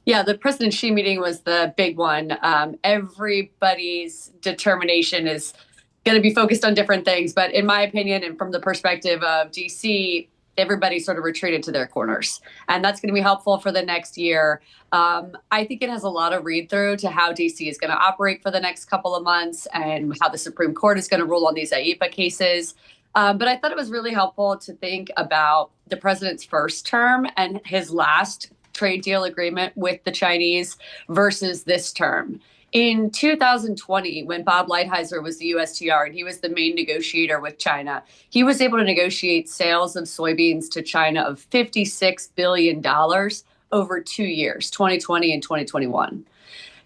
Yeah, the President Xi meeting was the big one. Everybody's determination is going to be focused on different things. But in my opinion, and from the perspective of DC, everybody sort of retreated to their corners. And that's going to be helpful for the next year. I think it has a lot of read through to how DC is going to operate for the next couple of months and how the Supreme Court is going to rule on these IEPA cases. But I thought it was really helpful to think about the president's first term and his last trade deal agreement with the Chinese versus this term. In 2020, when Bob Lighthizer was the USTR and he was the main negotiator with China, he was able to negotiate sales of soybeans to China of $56 billion over 2 years, 2020 and 2021.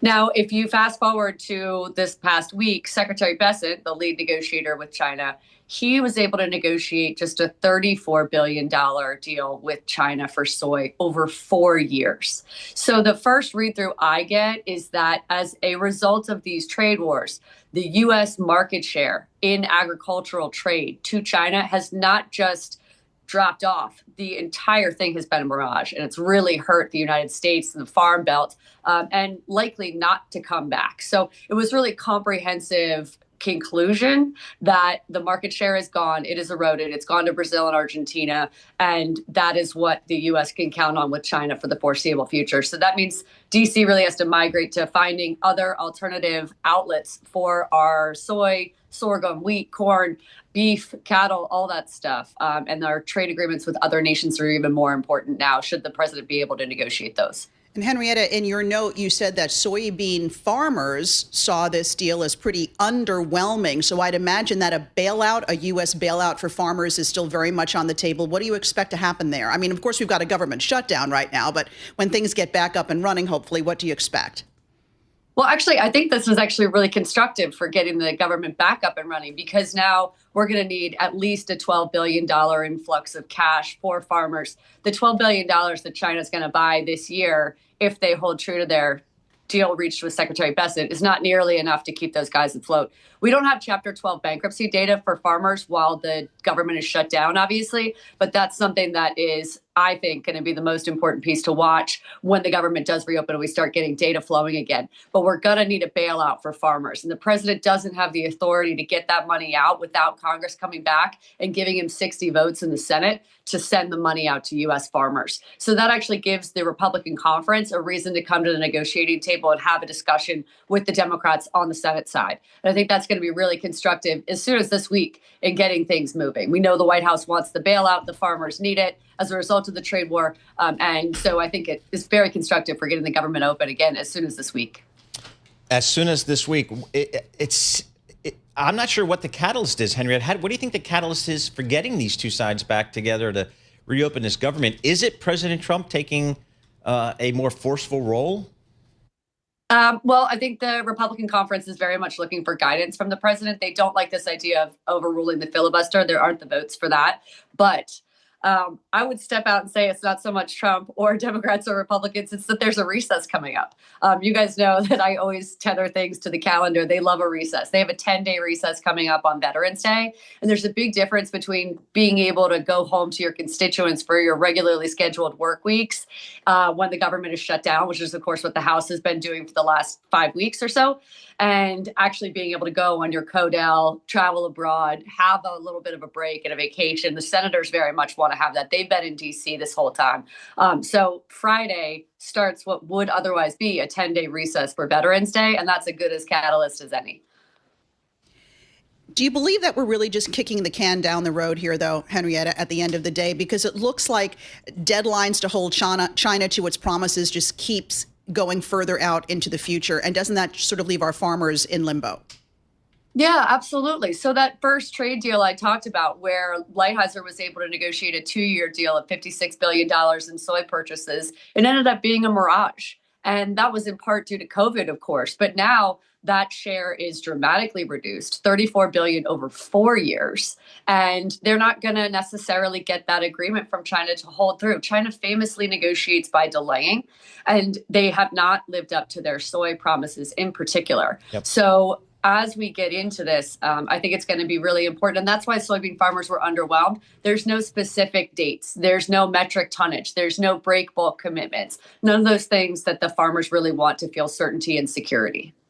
Now, if you fast forward to this past week, Secretary Bessent, the lead negotiator with China, he was able to negotiate just a $34 billion deal with China for soy over 4 years. So the first read through I get is that as a result of these trade wars, the U.S. market share in agricultural trade to China has not just dropped off. The entire thing has been a mirage, and it's really hurt the United States and the Farm Belt, and likely not to come back. So it was really comprehensive conclusion that the market share is gone. It is eroded. It's gone to Brazil and Argentina. And that is what the U.S. can count on with China for the foreseeable future. So that means D.C. really has to migrate to finding other alternative outlets for our soy, sorghum, wheat, corn, beef, cattle, all that stuff. And our trade agreements with other nations are even more important now, should the president be able to negotiate those. And Henrietta, in your note, you said that soybean farmers saw this deal as pretty underwhelming. So I'd imagine that a U.S. bailout for farmers is still very much on the table. What do you expect to happen there? I mean, of course, we've got a government shutdown right now, but when things get back up and running, hopefully, what do you expect? Well, actually, I think this is actually really constructive for getting the government back up and running, because now we're going to need at least a $12 billion influx of cash for farmers. The $12 billion that China's going to buy this year, if they hold true to their deal reached with Secretary Bessent, is not nearly enough to keep those guys afloat. We don't have Chapter 12 bankruptcy data for farmers while the government is shut down, obviously, but that's something that is, I think, going to be the most important piece to watch when the government does reopen and we start getting data flowing again. But we're going to need a bailout for farmers. And the president doesn't have the authority to get that money out without Congress coming back and giving him 60 votes in the Senate to send the money out to U.S. farmers. So that actually gives the Republican conference a reason to come to the negotiating table and have a discussion with the Democrats on the Senate side. And I think that's going to be really constructive as soon as this week in getting things moving. We know the White House wants the bailout. The farmers need it as a result of the trade war. And so I think it is very constructive for getting the government open again as soon as this week. As soon as this week, I'm not sure what the catalyst is, Henriette. What do you think the catalyst is for getting these two sides back together to reopen this government? Is it President Trump taking a more forceful role? Well, I think the Republican conference is very much looking for guidance from the president. They don't like this idea of overruling the filibuster. There aren't the votes for that. But I would step out and say it's not so much Trump or Democrats or Republicans. It's that there's a recess coming up. You guys know that I always tether things to the calendar. They love a recess. They have a 10-day recess coming up on Veterans Day. And there's a big difference between being able to go home to your constituents for your regularly scheduled work weeks when the government is shut down, which is, of course, what the House has been doing for the last 5 weeks or so, and actually being able to go on your CODEL, travel abroad, have a little bit of a break and a vacation. The senators very much want to have that. They've been in D.C. this whole time. So Friday starts what would otherwise be a 10-day recess for Veterans Day, and that's as good as catalyst as any. Do you believe that we're really just kicking the can down the road here, though, Henrietta, at the end of the day? Because it looks like deadlines to hold China to its promises just keeps going further out into the future. And doesn't that sort of leave our farmers in limbo? Yeah, absolutely. So that first trade deal I talked about, where Lighthizer was able to negotiate a 2-year deal of $56 billion in soy purchases, it ended up being a mirage. And that was in part due to COVID, of course. But now that share is dramatically reduced, $34 billion over 4 years. And they're not going to necessarily get that agreement from China to hold through. China famously negotiates by delaying, and they have not lived up to their soy promises in particular. Yep. So as we get into this, I think it's going to be really important. And that's why soybean farmers were underwhelmed. There's no specific dates. There's no metric tonnage. There's no break bulk commitments. None of those things that the farmers really want to feel certainty and security.